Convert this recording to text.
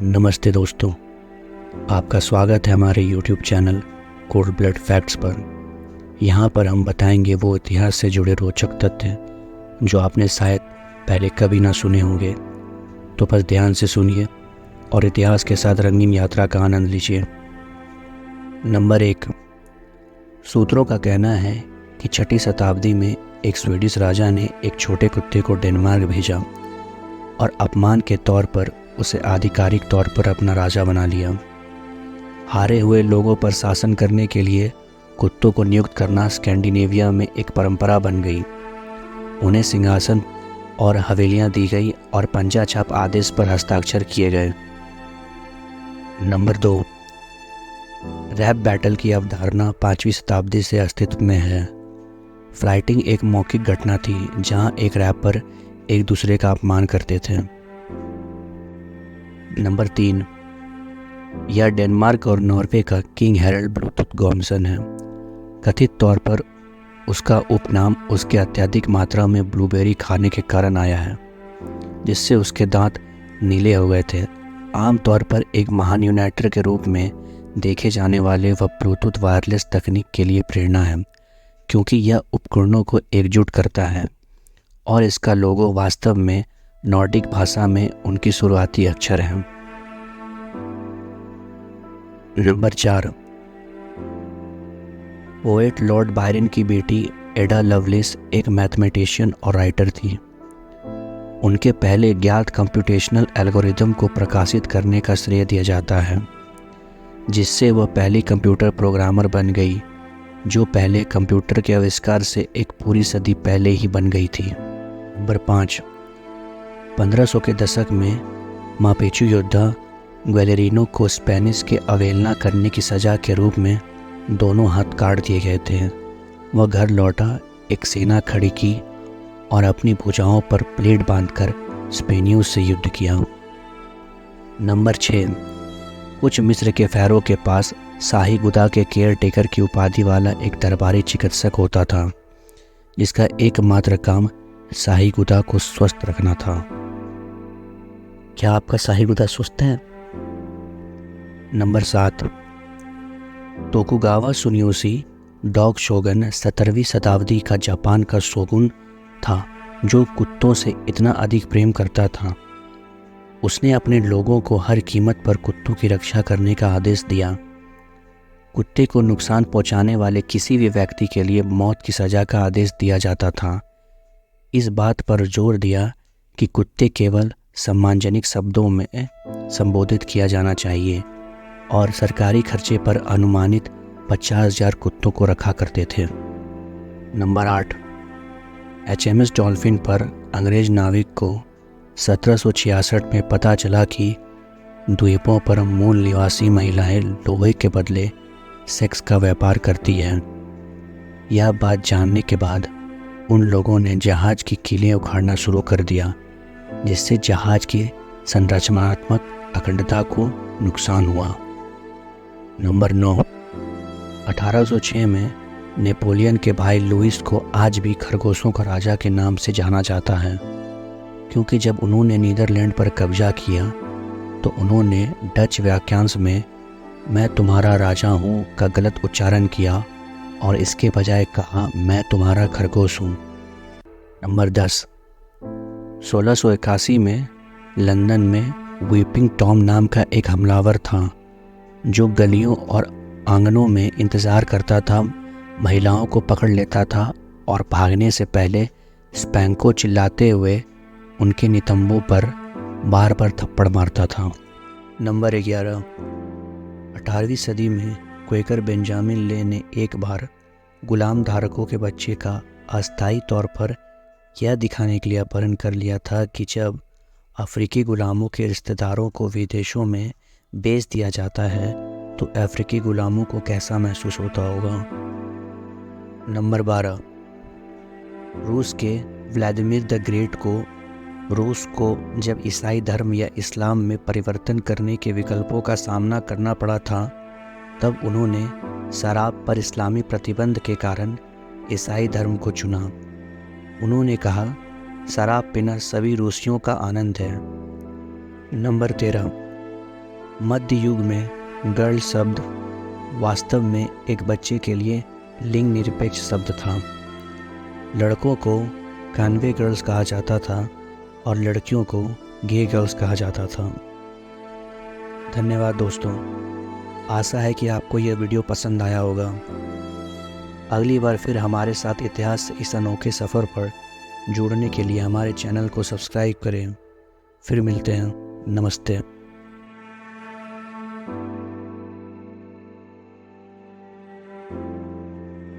नमस्ते दोस्तों, आपका स्वागत है हमारे YouTube channel cold blood facts पर। यहाँ पर हम बताएंगे वो इतिहास से जुड़े रोचक तथ्य जो आपने शायद पहले कभी ना सुने होंगे। तो बस ध्यान से सुनिए और इतिहास के साथ रंगीन यात्रा का आनंद लीजिए। नंबर 1, सूत्रों का कहना है कि 6वीं शताब्दी में एक स्वीडिश राजा ने एक छोटे कुत्ते को डेनमार्क भेजा और अपमान के तौर पर उसे आधिकारिक तौर पर अपना राजा बना लिया। हारे हुए लोगों पर शासन करने के लिए कुत्तों को नियुक्त करना स्कैंडिनेविया में एक परंपरा बन गई। उन्हें सिंहासन और हवेलियां दी गई और पंजा छाप आदेश पर हस्ताक्षर किए गए। नंबर 2, रैप बैटल की अवधारणा 5वीं शताब्दी से अस्तित्व में है। फाइटिंग एक मौखिक घटना थी जहां एक रैपर एक दूसरे का अपमान करते थे। नंबर 3, यह डेनमार्क और नॉर्वे का किंग हैरल्ड ब्लूटूथ गॉमसन है। कथित तौर पर उसका उपनाम उसके अत्यधिक मात्रा में ब्लूबेरी खाने के कारण आया है, जिससे उसके दांत नीले हो गए थे। आमतौर पर एक महान यूनाइटर के रूप में देखे जाने वाले वह ब्लूटूथ वायरलेस तकनीक के लिए प्रेरणा है, क्योंकि यह उपकरणों को एकजुट करता है और इसका लोगो वास्तव में नॉर्डिक भाषा में उनकी शुरुआती अक्षर हैं। नंबर 4, पोएट लॉर्ड बायरन की बेटी एडा लवलेस एक मैथमेटिशियन और राइटर थी। उनके पहले ज्ञात कंप्यूटेशनल एल्गोरिदम को प्रकाशित करने का श्रेय दिया जाता है, जिससे वह पहली कंप्यूटर प्रोग्रामर बन गई जो पहले कंप्यूटर के आविष्कार से एक पूरी सदी पहले ही बन गई थी। नंबर 5, 1500 के दशक में मापुचे योद्धा ग्वेलेरिनो को स्पेनिश के अवहेलना करने की सज़ा के रूप में दोनों हाथ काट दिए गए थे। वह घर लौटा, एक सेना खड़ी की और अपनी भुजाओं पर प्लेट बांधकर स्पेनियों से युद्ध किया। नंबर 6, कुछ मिस्र के फ़ारो के पास शाही गुदा के केयर टेकर की उपाधि वाला एक दरबारी चिकित्सक होता था, जिसका एकमात्र काम शाही गुदा को स्वस्थ रखना था। क्या आपका शाही गुदा स्वस्थ है? नंबर 7, तोकुगावा सुनियोशी डॉग शोगन 17वीं शताब्दी का जापान का शोगुन था जो कुत्तों से इतना अधिक प्रेम करता था। उसने अपने लोगों को हर कीमत पर कुत्तों की रक्षा करने का आदेश दिया। कुत्ते को नुकसान पहुंचाने वाले किसी भी व्यक्ति के लिए मौत की सज़ा का आदेश दिया जाता था। इस बात पर जोर दिया कि कुत्ते केवल सम्मानजनक शब्दों में संबोधित किया जाना चाहिए और सरकारी खर्चे पर अनुमानित 50,000 कुत्तों को रखा करते थे। नंबर 8, HMS डॉल्फिन पर अंग्रेज नाविक को 1766 में पता चला कि द्वीपों पर मूल निवासी महिलाएं लोहे के बदले सेक्स का व्यापार करती हैं। यह बात जानने के बाद उन लोगों ने जहाज़ की कीलें उखाड़ना शुरू कर दिया, जिससे जहाज़ की संरचनात्मक अखंडता को नुकसान हुआ। नंबर 9, 1806 में नेपोलियन के भाई लुइस को आज भी खरगोशों का राजा के नाम से जाना जाता है, क्योंकि जब उन्होंने नीदरलैंड पर कब्जा किया तो उन्होंने डच वाक्यांश में मैं तुम्हारा राजा हूँ का गलत उच्चारण किया और इसके बजाय कहा मैं तुम्हारा खरगोश हूँ। नंबर 10, 1681 में लंदन में वीपिंग टॉम नाम का एक हमलावर था जो गलियों और आंगनों में इंतज़ार करता था, महिलाओं को पकड़ लेता था और भागने से पहले स्पैंक को चिल्लाते हुए उनके नितंबों पर बार बार थप्पड़ मारता था। नंबर 11, 18वीं सदी में क्वेकर बेंजामिन ले ने एक बार गुलाम धारकों के बच्चे का अस्थायी तौर पर यह दिखाने के लिए अपहरण कर लिया था कि जब अफ्रीकी गुलामों के रिश्तेदारों को विदेशों में बेच दिया जाता है तो अफ्रीकी गुलामों को कैसा महसूस होता होगा। नंबर 12, रूस के व्लादिमीर द ग्रेट को रूस को जब ईसाई धर्म या इस्लाम में परिवर्तन करने के विकल्पों का सामना करना पड़ा था, तब उन्होंने शराब पर इस्लामी प्रतिबंध के कारण ईसाई धर्म को चुना। उन्होंने कहा, शराब पीना सभी रूसियों का आनंद है। नंबर 13, मध्य युग में गर्ल शब्द वास्तव में एक बच्चे के लिए लिंग निरपेक्ष शब्द था। लड़कों को कन्वे गर्ल्स कहा जाता था और लड़कियों को गे गर्ल्स कहा जाता था। धन्यवाद दोस्तों, आशा है कि आपको यह वीडियो पसंद आया होगा। अगली बार फिर हमारे साथ इतिहास से इस अनोखे सफ़र पर जुड़ने के लिए हमारे चैनल को सब्सक्राइब करें। फिर मिलते हैं। नमस्ते।